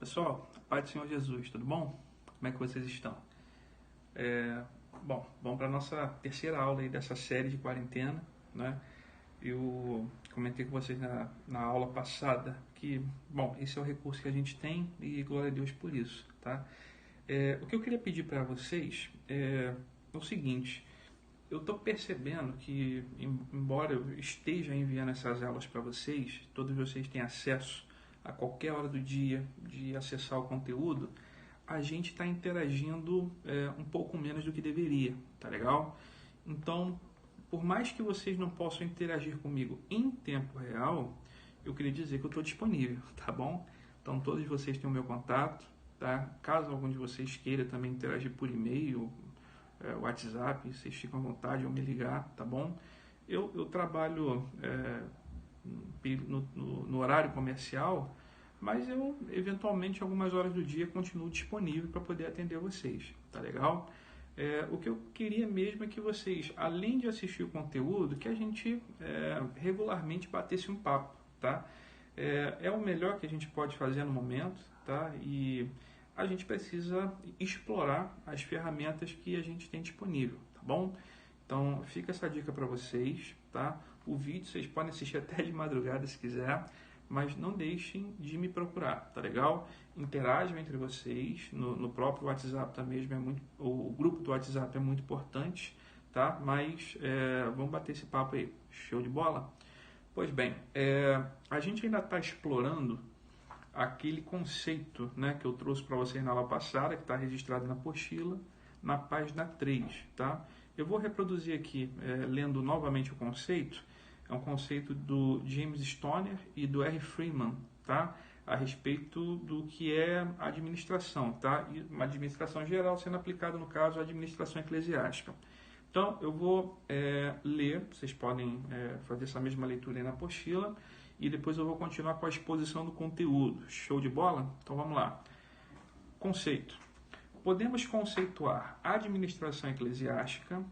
Pessoal, Pai do Senhor Jesus, tudo bom? Como é que vocês estão? Bom, vamos para a nossa terceira aula aí dessa série de quarentena, né? Eu comentei com vocês na aula passada que, bom, esse é o recurso que a gente tem e glória a Deus por isso, tá? O que eu queria pedir para vocês é o seguinte: eu estou percebendo que, embora eu esteja enviando essas aulas para vocês, todos vocês têm acesso a qualquer hora do dia de acessar o conteúdo, a gente está interagindo um pouco menos do que deveria, tá legal? Então, por mais que vocês não possam interagir comigo em tempo real, eu queria dizer que eu estou disponível, tá bom? Então, todos vocês têm o meu contato, tá? Caso algum de vocês queira também interagir por e-mail, WhatsApp, vocês ficam à vontade, ou me ligar, tá bom? Eu trabalho no horário comercial, mas eu, eventualmente, algumas horas do dia, continuo disponível para poder atender vocês, tá legal? O que eu queria mesmo é que vocês, além de assistir o conteúdo, que a gente regularmente batesse um papo, tá? É o melhor que a gente pode fazer no momento, tá? E a gente precisa explorar as ferramentas que a gente tem disponível, tá bom? Então, fica essa dica para vocês, tá? O vídeo vocês podem assistir até de madrugada se quiser, mas não deixem de me procurar, tá legal? Interajam entre vocês, no próprio WhatsApp tá mesmo, o grupo do WhatsApp é muito importante, tá? Mas vamos bater esse papo aí, show de bola? Pois bem, a gente ainda está explorando aquele conceito, né, que eu trouxe para vocês na aula passada, que está registrado na apostila, na página 3, tá? Eu vou reproduzir aqui, lendo novamente o conceito. É um conceito do James Stoner e do R. Freeman, tá? A respeito do que é administração, tá? E uma administração geral sendo aplicada, no caso, à administração eclesiástica. Então, eu vou ler, vocês podem fazer essa mesma leitura aí na apostila, e depois eu vou continuar com a exposição do conteúdo. Show de bola? Então, vamos lá. Conceito. Podemos conceituar a administração eclesiástica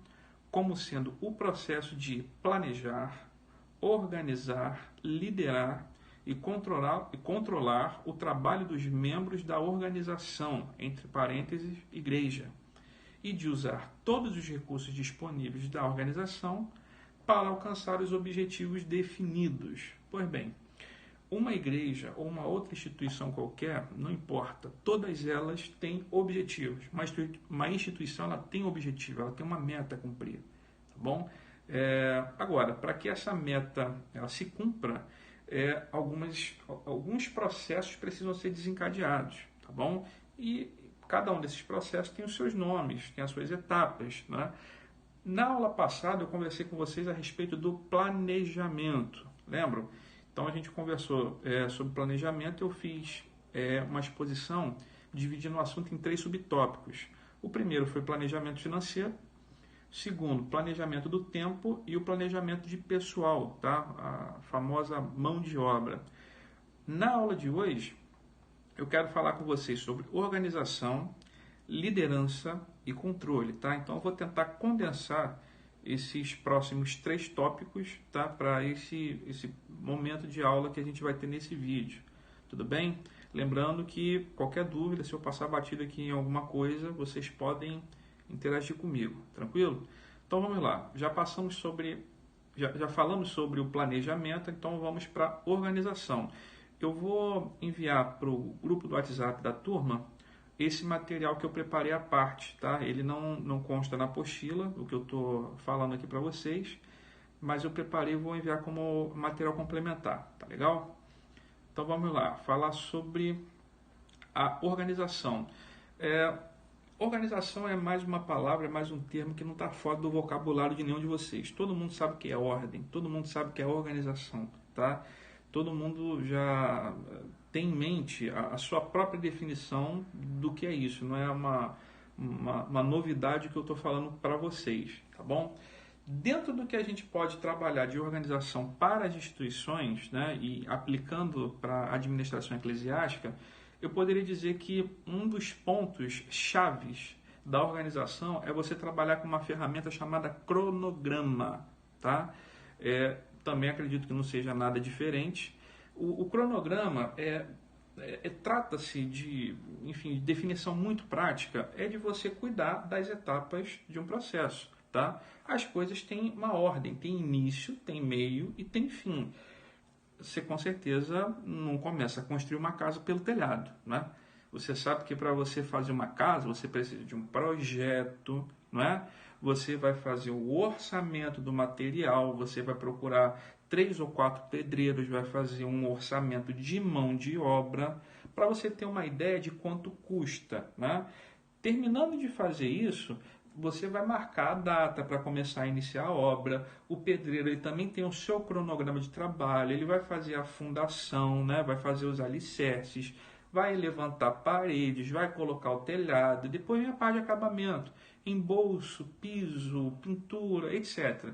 como sendo o processo de planejar, organizar, liderar e controlar o trabalho dos membros da organização, entre parênteses, igreja, e de usar todos os recursos disponíveis da organização para alcançar os objetivos definidos. Pois bem, uma igreja ou uma outra instituição qualquer, não importa, todas elas têm objetivos. Uma instituição ela tem objetivo, ela tem uma meta a cumprir, tá bom? Agora, para que essa meta ela se cumpra, alguns processos precisam ser desencadeados, tá bom? E cada um desses processos tem os seus nomes, tem as suas etapas, né? Na aula passada eu conversei com vocês a respeito do planejamento, lembram? Então a gente conversou sobre planejamento, eu fiz uma exposição dividindo o assunto em 3 subtópicos. O primeiro foi planejamento financeiro, segundo, planejamento do tempo e o planejamento de pessoal, tá? A famosa mão de obra. Na aula de hoje, eu quero falar com vocês sobre organização, liderança e controle, tá? Então eu vou tentar condensar esses próximos 3 tópicos, tá? Para esse momento de aula que a gente vai ter nesse vídeo, tudo bem? Lembrando que qualquer dúvida, se eu passar batido aqui em alguma coisa, vocês podem interagir comigo, tranquilo? Então vamos lá, já falamos sobre o planejamento, então vamos para a organização. Eu vou enviar para o grupo do WhatsApp da turma esse material que eu preparei à parte, tá? Ele não consta na apostila, o que eu estou falando aqui para vocês, mas eu preparei e vou enviar como material complementar, tá legal? Então vamos lá, falar sobre a organização. Organização é mais uma palavra, é mais um termo que não está fora do vocabulário de nenhum de vocês. Todo mundo sabe o que é ordem, todo mundo sabe o que é organização, tá? Todo mundo já tem em mente a sua própria definição do que é isso. Não é uma novidade que eu estou falando para vocês, tá bom? Dentro do que a gente pode trabalhar de organização para as instituições, né, e aplicando para a administração eclesiástica, eu poderia dizer que um dos pontos chaves da organização é você trabalhar com uma ferramenta chamada cronograma, tá? Também acredito que não seja nada diferente. O cronograma trata-se de, enfim, de definição muito prática, é de você cuidar das etapas de um processo, tá? As coisas têm uma ordem, tem início, tem meio e tem fim. Você com certeza não começa a construir uma casa pelo telhado, né? Você sabe que para você fazer uma casa, você precisa de um projeto, não é? Você vai fazer o orçamento do material, você vai procurar 3 ou 4 pedreiros, vai fazer um orçamento de mão de obra, para você ter uma ideia de quanto custa, né? Terminando de fazer isso, você vai marcar a data para começar a iniciar a obra. O pedreiro ele também tem o seu cronograma de trabalho, ele vai fazer a fundação, né? Vai fazer os alicerces, vai levantar paredes, vai colocar o telhado, depois vem a parte de acabamento, embolso, piso, pintura, etc.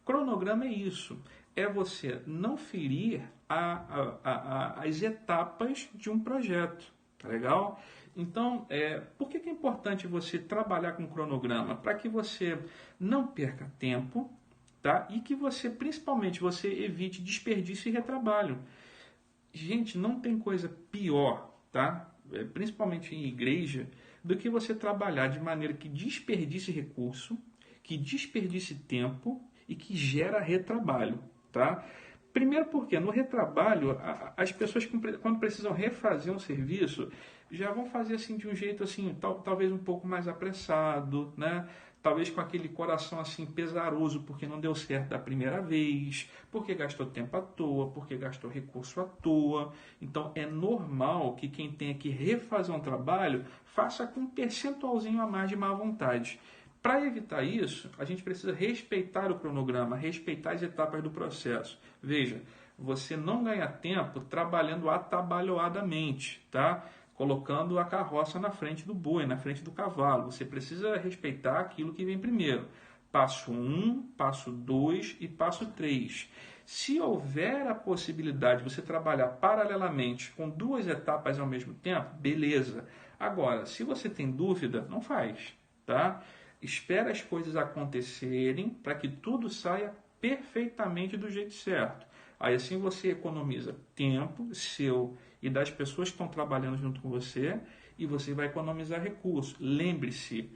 Cronograma é isso, é você não ferir as etapas de um projeto, tá legal? Então, por que é importante você trabalhar com cronograma? Para que você não perca tempo, tá? E que você, principalmente, você evite desperdício e retrabalho. Gente, não tem coisa pior, tá? Principalmente em igreja, do que você trabalhar de maneira que desperdice recurso, que desperdice tempo e que gera retrabalho, tá? Primeiro porque no retrabalho, as pessoas quando precisam refazer um serviço, já vão fazer assim de um jeito assim, talvez um pouco mais apressado, né? Talvez com aquele coração assim pesaroso porque não deu certo da primeira vez, porque gastou tempo à toa, porque gastou recurso à toa. Então é normal que quem tenha que refazer um trabalho faça com um percentualzinho a mais de má vontade. Para evitar isso, a gente precisa respeitar o cronograma, respeitar as etapas do processo. Veja, você não ganha tempo trabalhando atabalhoadamente, tá? Colocando a carroça na frente do boi, na frente do cavalo. Você precisa respeitar aquilo que vem primeiro. Passo 1, passo 2 e passo 3. Se houver a possibilidade de você trabalhar paralelamente com 2 etapas ao mesmo tempo, beleza. Agora, se você tem dúvida, não faz, tá? Espera as coisas acontecerem para que tudo saia perfeitamente do jeito certo. Aí assim você economiza tempo seu e das pessoas que estão trabalhando junto com você e você vai economizar recursos. Lembre-se,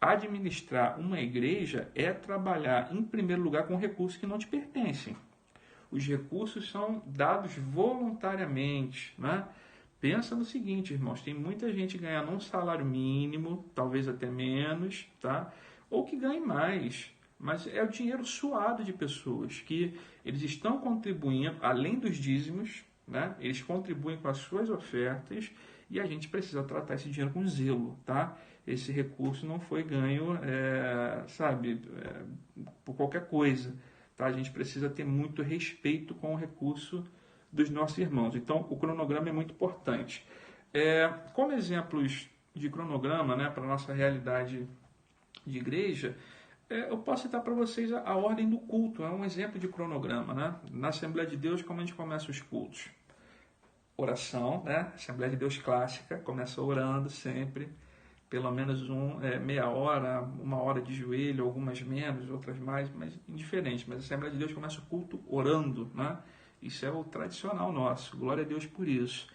administrar uma igreja é trabalhar em primeiro lugar com recursos que não te pertencem. Os recursos são dados voluntariamente, né? Pensa no seguinte, irmãos, tem muita gente ganhando um salário mínimo, talvez até menos, tá? Ou que ganhe mais, mas é o dinheiro suado de pessoas que eles estão contribuindo, além dos dízimos, né? Eles contribuem com as suas ofertas e a gente precisa tratar esse dinheiro com zelo, tá? Esse recurso não foi ganho, por qualquer coisa, tá? A gente precisa ter muito respeito com o recurso dos nossos irmãos. Então, o cronograma é muito importante. Como exemplos de cronograma, né, para a nossa realidade de igreja, eu posso citar para vocês a ordem do culto. É um exemplo de cronograma, né? Na Assembleia de Deus, como a gente começa os cultos? Oração, né? Assembleia de Deus clássica, começa orando sempre, pelo menos meia hora, 1 hora de joelho, algumas menos, outras mais, mas indiferente. Mas a Assembleia de Deus começa o culto orando, né? Isso é o tradicional nosso, glória a Deus por isso.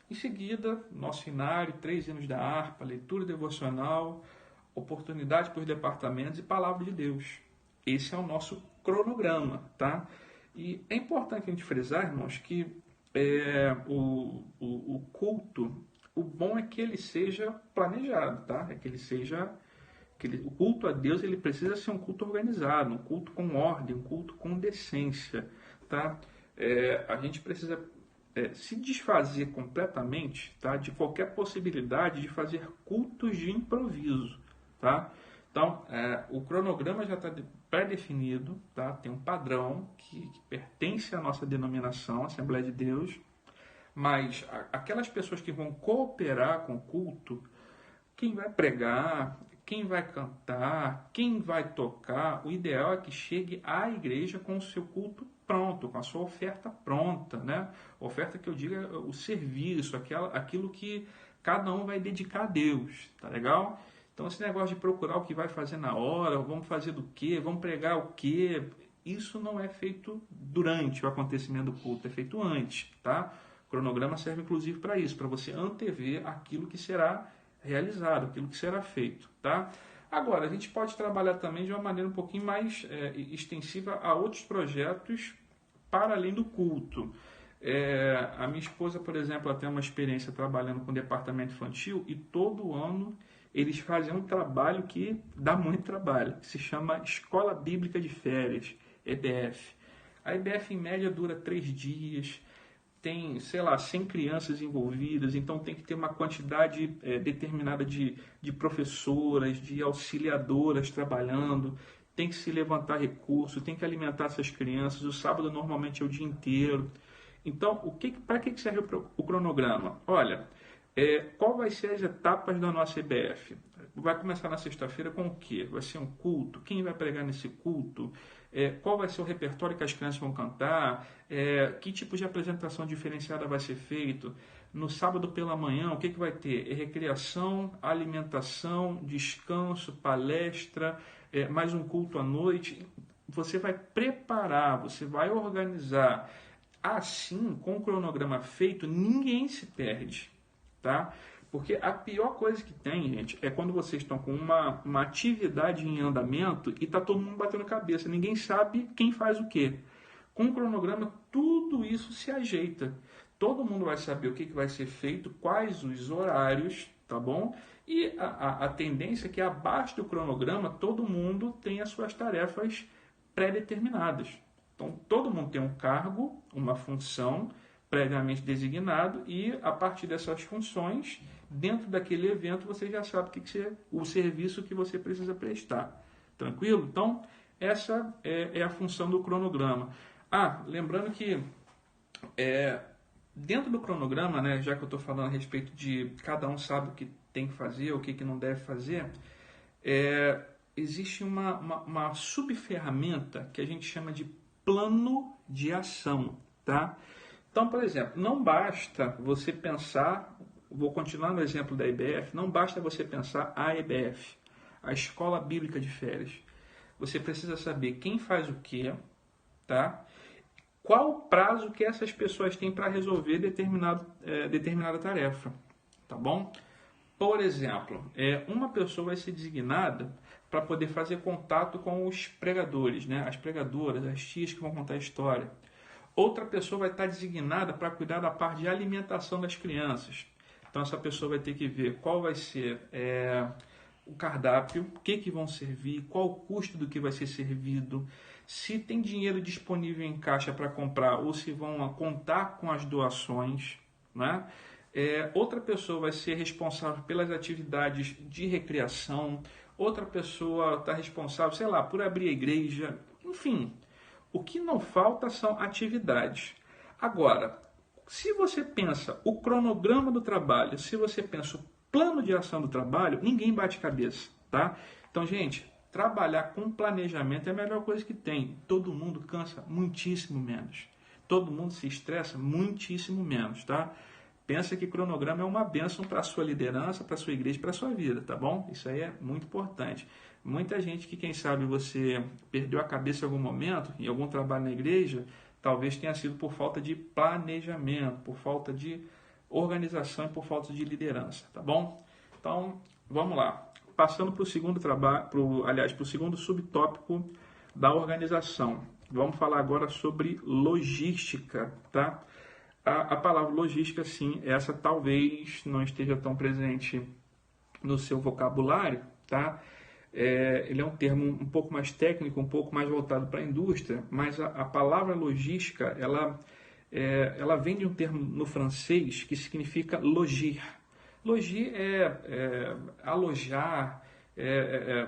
Em seguida, nosso inário, 3 hinos da harpa, leitura devocional, oportunidade para os departamentos e palavra de Deus. Esse é o nosso cronograma, tá? E é importante a gente frisar, irmãos, que o culto, o bom é que ele seja planejado, tá? É que ele seja... o culto a Deus ele precisa ser um culto organizado, um culto com ordem, um culto com decência, tá? A gente precisa se desfazer completamente, tá, de qualquer possibilidade de fazer cultos de improviso, tá? Então, o cronograma já está pré-definido, tá? Tem um padrão que pertence à nossa denominação, Assembleia de Deus, mas aquelas pessoas que vão cooperar com o culto, quem vai pregar, quem vai cantar, quem vai tocar, o ideal é que chegue à igreja com o seu culto pronto, com a sua oferta pronta, né? Oferta que eu digo é o serviço, aquilo que cada um vai dedicar a Deus, tá legal? Então esse negócio de procurar o que vai fazer na hora, vamos fazer do quê, vamos pregar o quê, isso não é feito durante o acontecimento do culto, é feito antes, tá? O cronograma serve inclusive para isso, para você antever aquilo que será realizado, aquilo que será feito, tá? Agora, a gente pode trabalhar também de uma maneira um pouquinho mais extensiva a outros projetos para além do culto. A minha esposa, por exemplo, ela tem uma experiência trabalhando com o departamento infantil e todo ano eles fazem um trabalho que dá muito trabalho, que se chama Escola Bíblica de Férias, EBF. A EBF, em média, dura 3 dias, tem, 100 crianças envolvidas, então tem que ter uma quantidade determinada de professoras, de auxiliadoras trabalhando, tem que se levantar recurso, tem que alimentar essas crianças, o sábado normalmente é o dia inteiro. Então, para que serve o cronograma? Olha, qual vai ser as etapas da nossa EBF? Vai começar na sexta-feira com o quê? Vai ser um culto? Quem vai pregar nesse culto? Qual vai ser o repertório que as crianças vão cantar? Que tipo de apresentação diferenciada vai ser feito? No sábado pela manhã, o que vai ter? Recreação, alimentação, descanso, palestra, mais um culto à noite. Você vai preparar, você vai organizar. Assim, com o cronograma feito, ninguém se perde, tá? Porque a pior coisa que tem, gente, é quando vocês estão com uma atividade em andamento e está todo mundo batendo cabeça. Ninguém sabe quem faz o quê. Com o cronograma, tudo isso se ajeita. Todo mundo vai saber o que vai ser feito, quais os horários, tá bom? E a tendência é que abaixo do cronograma, todo mundo tem as suas tarefas pré-determinadas. Então, todo mundo tem um cargo, uma função previamente designado e, a partir dessas funções, dentro daquele evento, você já sabe o serviço que você precisa prestar. Tranquilo? Então, essa é a função do cronograma. Lembrando que dentro do cronograma, né, já que eu estou falando a respeito de cada um sabe o que tem que fazer, o que não deve fazer, existe uma subferramenta que a gente chama de plano de ação, tá? Então, por exemplo, não basta você pensar, vou continuar no exemplo da EBF, não basta você pensar a EBF, a Escola Bíblica de Férias. Você precisa saber quem faz o quê, tá? Qual o prazo que essas pessoas têm para resolver determinada tarefa, tá bom? Por exemplo, uma pessoa vai ser designada para poder fazer contato com os pregadores, né? As pregadoras, as tias que vão contar a história. Outra pessoa vai estar designada para cuidar da parte de alimentação das crianças. Então, essa pessoa vai ter que ver qual vai ser o cardápio, o que vão servir, qual o custo do que vai ser servido, se tem dinheiro disponível em caixa para comprar ou se vão contar com as doações, né? Outra pessoa vai ser responsável pelas atividades de recreação, outra pessoa está responsável, por abrir a igreja, enfim. O que não falta são atividades. Agora, se você pensa o cronograma do trabalho, se você pensa o plano de ação do trabalho, ninguém bate cabeça, tá? Então, gente, trabalhar com planejamento é a melhor coisa que tem. Todo mundo cansa muitíssimo menos. Todo mundo se estressa muitíssimo menos, tá? Pensa que cronograma é uma bênção para a sua liderança, para a sua igreja, para a sua vida, tá bom? Isso aí é muito importante. Muita gente que, quem sabe, você perdeu a cabeça em algum momento, em algum trabalho na igreja, talvez tenha sido por falta de planejamento, por falta de organização e por falta de liderança, tá bom? Então, vamos lá. Passando para o segundo para o segundo subtópico da organização. Vamos falar agora sobre logística, tá? A palavra logística, sim, essa talvez não esteja tão presente no seu vocabulário, tá? Ele é um termo um pouco mais técnico, um pouco mais voltado para a indústria, mas a palavra logística, ela vem de um termo no francês que significa logir. Logir é alojar,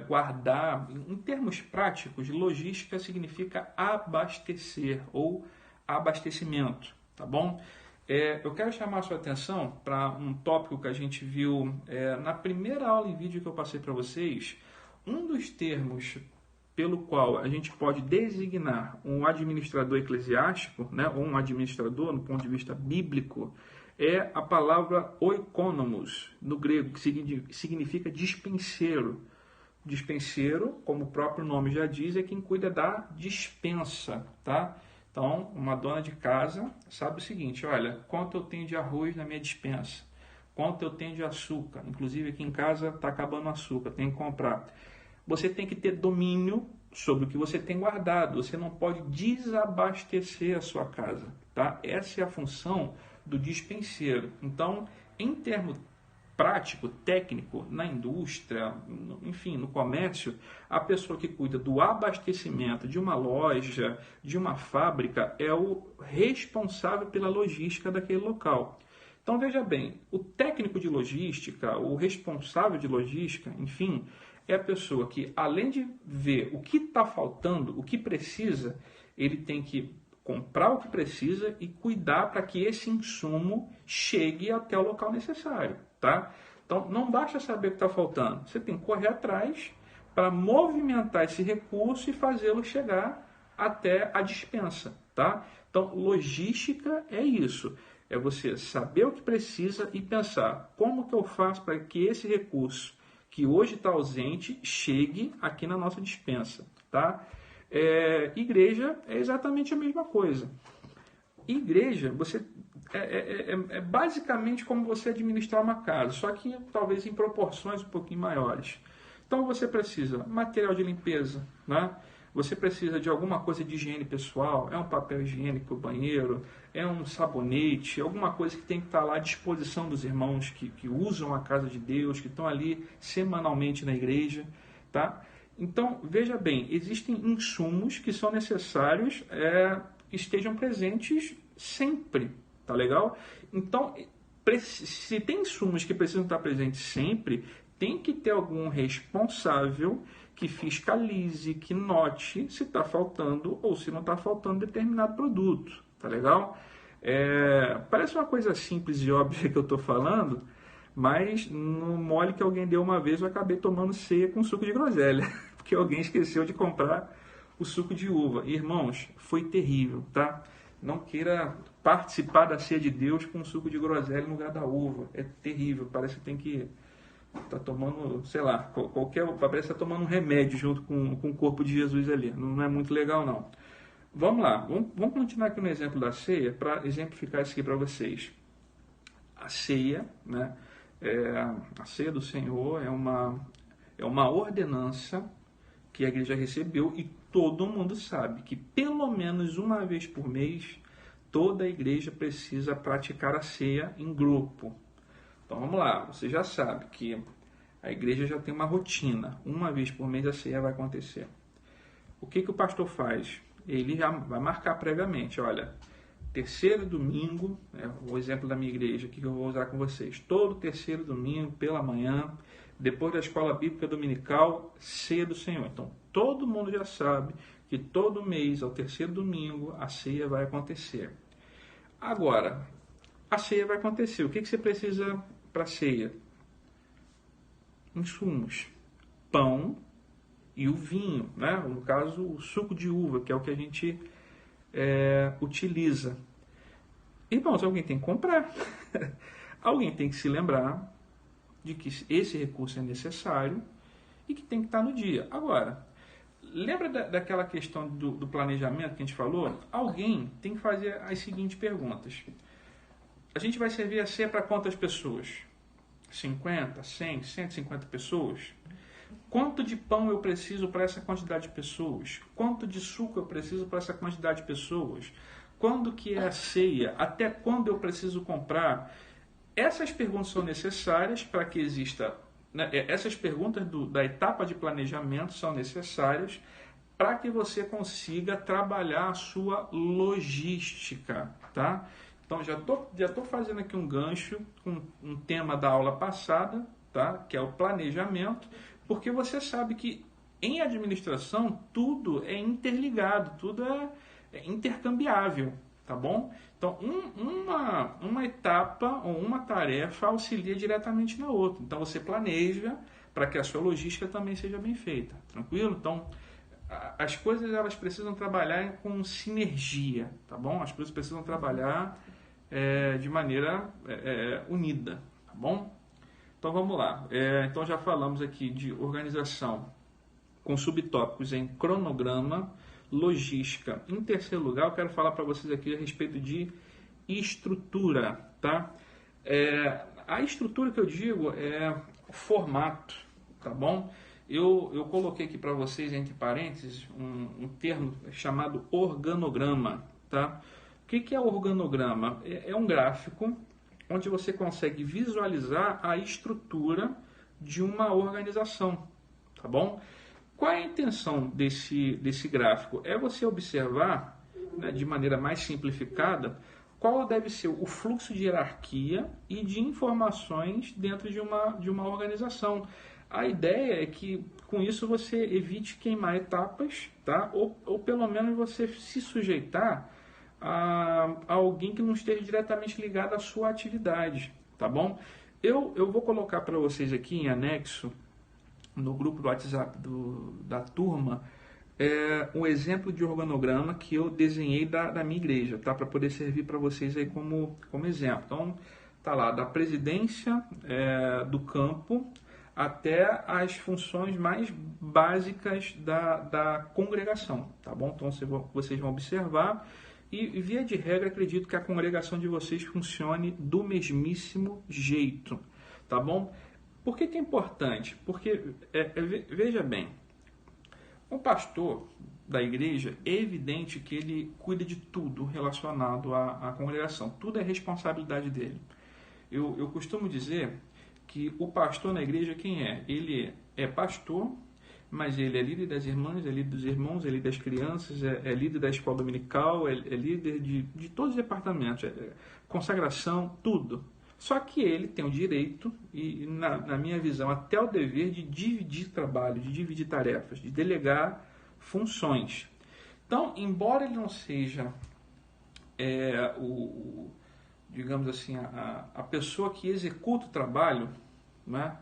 guardar. Em termos práticos, logística significa abastecer ou abastecimento, tá bom? Eu quero chamar a sua atenção para um tópico que a gente viu na primeira aula em vídeo que eu passei para vocês. Um dos termos pelo qual a gente pode designar um administrador eclesiástico, né, ou um administrador no ponto de vista bíblico, é a palavra oikonomos, no grego, que significa dispenseiro. Dispenseiro, como o próprio nome já diz, é quem cuida da dispensa, tá? Então, uma dona de casa sabe o seguinte, olha, quanto eu tenho de arroz na minha despensa, quanto eu tenho de açúcar, inclusive aqui em casa está acabando o açúcar, tem que comprar. Você tem que ter domínio sobre o que você tem guardado, você não pode desabastecer a sua casa, tá? Essa é a função do despenseiro. Então, em termos prático, técnico, na indústria, enfim, no comércio, a pessoa que cuida do abastecimento de uma loja, de uma fábrica, é o responsável pela logística daquele local. Então, veja bem, o técnico de logística, o responsável de logística, enfim, é a pessoa que, além de ver o que está faltando, o que precisa, ele tem que comprar o que precisa e cuidar para que esse insumo chegue até o local necessário, tá? Então, não basta saber o que está faltando. Você tem que correr atrás para movimentar esse recurso e fazê-lo chegar até a despensa, tá? Então, logística é isso. É você saber o que precisa e pensar como que eu faço para que esse recurso que hoje está ausente chegue aqui na nossa despensa, tá? Igreja é exatamente a mesma coisa. Igreja, você é basicamente como você administrar uma casa, só que talvez em proporções um pouquinho maiores. Então você precisa material de limpeza, né? Você precisa de alguma coisa de higiene pessoal, é um papel higiênico para o banheiro, é um sabonete, alguma coisa que tem que estar lá à disposição dos irmãos que usam a casa de Deus, que estão ali semanalmente na igreja, tá? Então, veja bem, existem insumos que são necessários, estejam presentes sempre, tá legal? Então, se tem insumos que precisam estar presentes sempre, tem que ter algum responsável que fiscalize, que note se está faltando ou se não está faltando determinado produto, tá legal? Parece uma coisa simples e óbvia que eu estou falando, mas no mole que alguém deu uma vez eu acabei tomando ceia com suco de groselha, porque alguém esqueceu de comprar o suco de uva. Irmãos, foi terrível, tá? Não queira participar da ceia de Deus com suco de groselha no lugar da uva. É terrível, parece que tem que tá tomando, sei lá, parece que tá tomando um remédio junto com o corpo de Jesus ali. Não é muito legal, não. Vamos lá, vamos continuar aqui no exemplo da ceia para exemplificar isso aqui para vocês. A ceia, né? A ceia do Senhor é uma ordenança que a igreja recebeu e todo mundo sabe que pelo menos uma vez por mês toda a igreja precisa praticar a ceia em grupo. Então vamos lá, você já sabe que a igreja já tem uma rotina, uma vez por mês a ceia vai acontecer. O que o pastor faz? Ele já vai marcar previamente, olha, terceiro domingo, o exemplo da minha igreja que eu vou usar com vocês, todo terceiro domingo pela manhã, depois da escola bíblica dominical, ceia do Senhor. Então todo mundo já sabe que todo mês, ao terceiro domingo, a ceia vai acontecer. Agora, a ceia vai acontecer, o que você precisa para a ceia? Insumos, pão e o vinho, né? No caso o suco de uva, que é o que a gente utiliza. Irmãos, alguém tem que comprar. Alguém tem que se lembrar de que esse recurso é necessário e que tem que estar no dia. Agora, lembra daquela questão do planejamento que a gente falou? Alguém tem que fazer as seguintes perguntas. A gente vai servir a ceia para quantas pessoas? 50, 100, 150 pessoas? Quanto de pão eu preciso para essa quantidade de pessoas? Quanto de suco eu preciso para essa quantidade de pessoas? Quando que é a ceia? Até quando eu preciso comprar? Essas perguntas são necessárias para que exista... Né, essas perguntas da etapa de planejamento são necessárias para que você consiga trabalhar a sua logística, tá? Então, já tô fazendo aqui um gancho com um tema da aula passada, tá? Que é o planejamento, porque você sabe que em administração tudo é interligado, tudo é intercambiável, tá bom? Então, uma etapa ou uma tarefa auxilia diretamente na outra. Então, você planeja para que a sua logística também seja bem feita, tranquilo? Então, as coisas elas precisam trabalhar com sinergia, tá bom? As coisas precisam trabalhar de maneira unida, tá bom? Então vamos lá. Então já falamos aqui de organização com subtópicos em cronograma, logística. Em terceiro lugar, eu quero falar para vocês aqui a respeito de estrutura, tá? A estrutura que eu digo é o formato, tá bom? Eu coloquei aqui para vocês, entre parênteses, um termo chamado organograma, tá? O que é organograma? É um gráfico onde você consegue visualizar a estrutura de uma organização, tá bom? Qual é a intenção desse gráfico? É você observar, né, de maneira mais simplificada, qual deve ser o fluxo de hierarquia e de informações dentro de uma organização. A ideia é que com isso você evite queimar etapas, tá? Ou pelo menos você se sujeitar a alguém que não esteja diretamente ligado à sua atividade, tá bom? Eu vou colocar para vocês aqui em anexo, no grupo do WhatsApp da turma, um exemplo de organograma que eu desenhei da minha igreja, tá? Para poder servir para vocês aí como exemplo. Então, tá lá, da presidência do campo até as funções mais básicas da congregação, tá bom? Então, vocês vão observar e, via de regra, acredito que a congregação de vocês funcione do mesmíssimo jeito, tá bom? Por que é importante? Porque, veja bem, um pastor da igreja, é evidente que ele cuida de tudo relacionado à congregação. Tudo é responsabilidade dele. Eu costumo dizer que o pastor na igreja, quem é? Ele é pastor, mas ele é líder das irmãs, é líder dos irmãos, é líder das crianças, é líder da escola dominical, é líder de todos os departamentos, consagração, tudo. Só que ele tem o direito, e na minha visão, até o dever de dividir trabalho, de dividir tarefas, de delegar funções. Então, embora ele não seja digamos assim, a pessoa que executa o trabalho, né?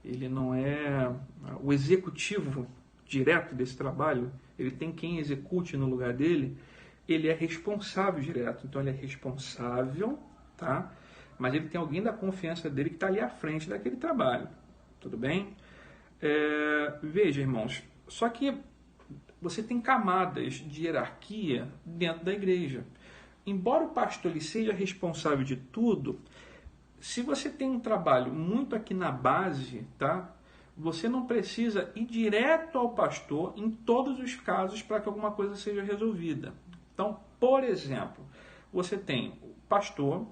Ele não é o executivo direto desse trabalho, ele tem quem execute no lugar dele, ele é responsável direto. Então, ele é responsável, tá? Mas ele tem alguém da confiança dele que está ali à frente daquele trabalho. Tudo bem? Veja, irmãos, só que você tem camadas de hierarquia dentro da igreja. Embora o pastor ele seja responsável de tudo, se você tem um trabalho muito aqui na base, tá? Você não precisa ir direto ao pastor em todos os casos para que alguma coisa seja resolvida. Então, por exemplo, você tem o pastor,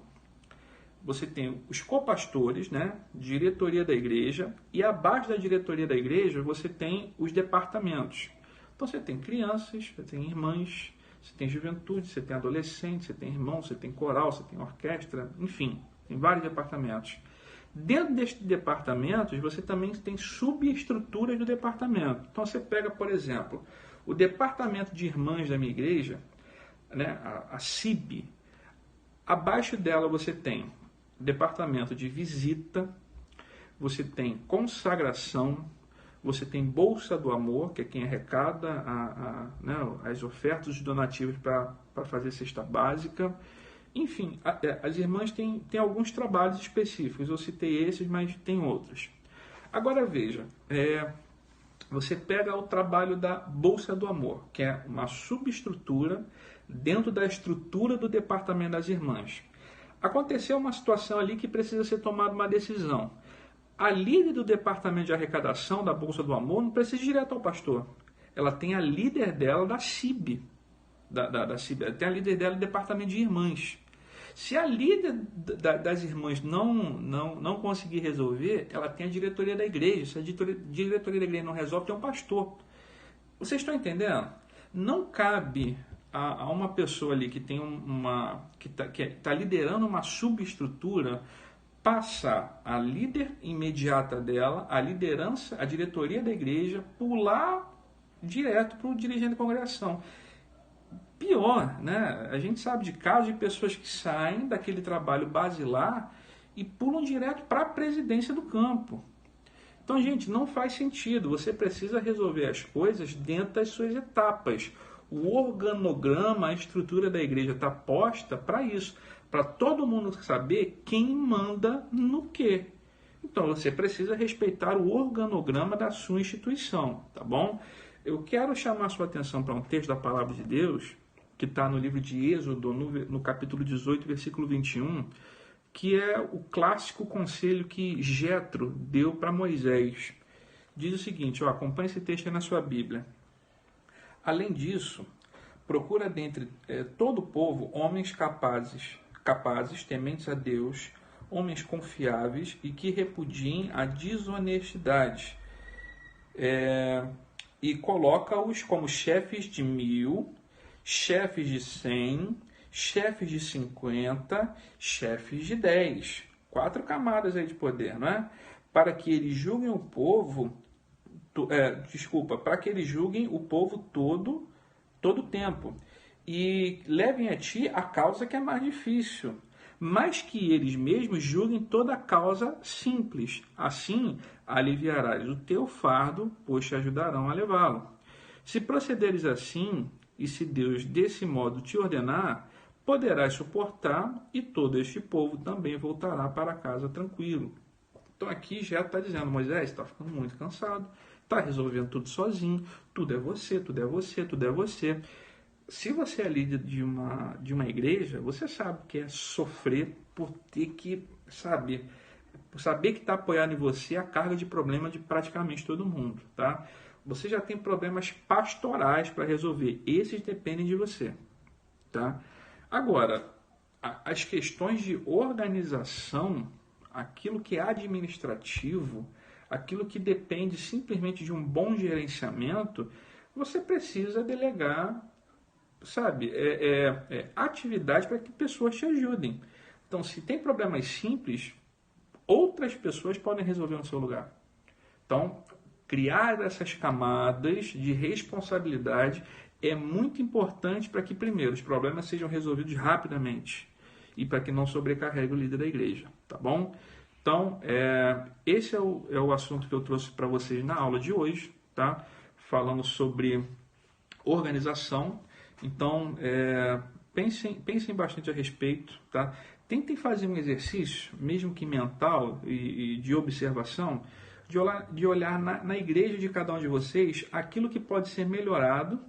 você tem os copastores, né? Diretoria da igreja, e abaixo da diretoria da igreja você tem os departamentos. Então você tem crianças, você tem irmãs, você tem juventude, você tem adolescente, você tem irmão, você tem coral, você tem orquestra, enfim, tem vários departamentos. Dentro destes departamentos, você também tem subestruturas do departamento. Então você pega, por exemplo, o departamento de irmãs da minha igreja, né, a CIB. Abaixo dela você tem departamento de visita, você tem consagração, você tem Bolsa do Amor, que é quem arrecada né, as ofertas, os donativos para fazer cesta básica. Enfim, as irmãs têm alguns trabalhos específicos. Eu citei esses, mas tem outros. Agora veja, você pega o trabalho da Bolsa do Amor, que é uma subestrutura dentro da estrutura do departamento das irmãs. Aconteceu uma situação ali que precisa ser tomada uma decisão. A líder do departamento de arrecadação da Bolsa do Amor não precisa ir direto ao pastor. Ela tem a líder dela da CIB. Da CIB. Ela tem a líder dela do departamento de irmãs. Se a líder das irmãs não conseguir resolver, ela tem a diretoria da igreja. Se a diretoria da igreja não resolve, tem um pastor. Vocês estão entendendo? Não cabe a uma pessoa ali que tem que está liderando uma subestrutura passar a líder imediata dela, a liderança, a diretoria da igreja, pular direto para o dirigente da congregação. Pior, né? A gente sabe de casos de pessoas que saem daquele trabalho basilar e pulam direto para a presidência do campo. Então, gente, não faz sentido. Você precisa resolver as coisas dentro das suas etapas. O organograma, a estrutura da igreja está posta para isso, para todo mundo saber quem manda no quê. Então, você precisa respeitar o organograma da sua instituição, tá bom? Eu quero chamar a sua atenção para um texto da Palavra de Deus, que está no livro de Êxodo, no capítulo 18, versículo 21, que é o clássico conselho que Jetro deu para Moisés. Diz o seguinte, acompanhe esse texto aí na sua Bíblia. Além disso, procura dentre todo o povo homens capazes, tementes a Deus, homens confiáveis e que repudiem a desonestidade. E coloca-os como chefes de 1000, chefes de 100, chefes de 50, chefes de 10. 4 camadas aí de poder, não é? Para que eles julguem o povo, para que eles julguem o povo todo o tempo e levem a ti a causa que é mais difícil, mas que eles mesmos julguem toda a causa simples. Assim aliviarás o teu fardo, pois te ajudarão a levá-lo. Se procederes assim, e se Deus desse modo te ordenar, poderás suportar, e todo este povo também voltará para casa tranquilo. Então aqui já está dizendo, Moisés, está ficando muito cansado, está resolvendo tudo sozinho, tudo é você, tudo é você, tudo é você. Se você é líder de uma igreja, você sabe que é sofrer por ter que, saber que está apoiado em você a carga de problema de praticamente todo mundo, tá? Você já tem problemas pastorais para resolver, esses dependem de você, tá? Agora, as questões de organização, aquilo que é administrativo, aquilo que depende simplesmente de um bom gerenciamento, você precisa delegar, atividade para que pessoas te ajudem. Então, se tem problemas simples, outras pessoas podem resolver no seu lugar. Então, criar essas camadas de responsabilidade é muito importante para que, primeiro, os problemas sejam resolvidos rapidamente e para que não sobrecarregue o líder da igreja, tá bom? Então, esse é o assunto que eu trouxe para vocês na aula de hoje, tá? Falando sobre organização. Então, pensem bastante a respeito, tá? Tentem fazer um exercício, mesmo que mental e de observação, de olhar na igreja de cada um de vocês aquilo que pode ser melhorado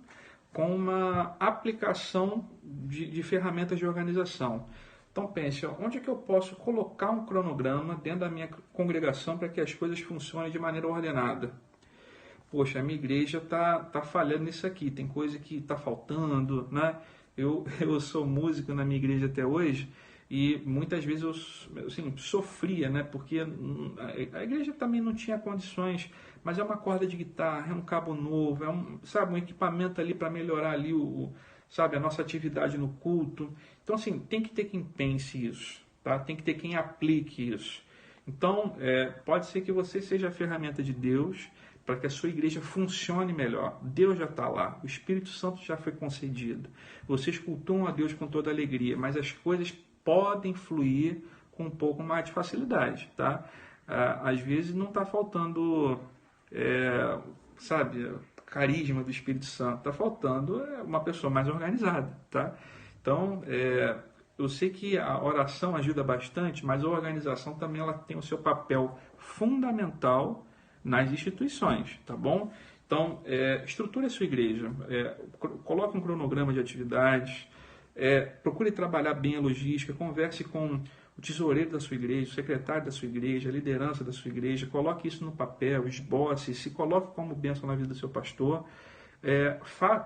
com uma aplicação de ferramentas de organização. Então pense, onde é que eu posso colocar um cronograma dentro da minha congregação para que as coisas funcionem de maneira ordenada? Poxa, a minha igreja tá falhando nisso aqui, tem coisa que está faltando, né? Eu sou músico na minha igreja até hoje e muitas vezes eu sofria, né? Porque a igreja também não tinha condições, mas é uma corda de guitarra, é um cabo novo, um equipamento ali para melhorar ali a nossa atividade no culto. Então, assim, tem que ter quem pense isso, tá? Tem que ter quem aplique isso. Então, pode ser que você seja a ferramenta de Deus para que a sua igreja funcione melhor. Deus já está lá, o Espírito Santo já foi concedido. Vocês cultuam a Deus com toda alegria, mas as coisas podem fluir com um pouco mais de facilidade, tá? Às vezes não está faltando, carisma do Espírito Santo, está faltando uma pessoa mais organizada, tá? Então, eu sei que a oração ajuda bastante, mas a organização também ela tem o seu papel fundamental nas instituições, tá bom? Então, estruture a sua igreja, coloque um cronograma de atividades, procure trabalhar bem a logística, converse com o tesoureiro da sua igreja, o secretário da sua igreja, a liderança da sua igreja, coloque isso no papel, esboce, se coloque como bênção na vida do seu pastor.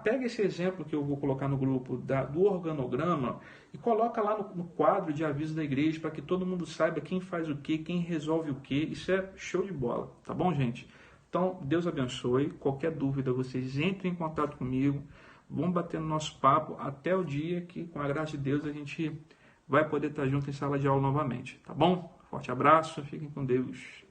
Pega esse exemplo que eu vou colocar no grupo do organograma e coloca lá no quadro de aviso da igreja para que todo mundo saiba quem faz o que, quem resolve o que. Isso é show de bola, tá bom, gente? Então, Deus abençoe. Qualquer dúvida, vocês entrem em contato comigo, vamos bater no nosso papo até o dia que, com a graça de Deus, a gente vai poder estar junto em sala de aula novamente, tá bom? Forte abraço, fiquem com Deus.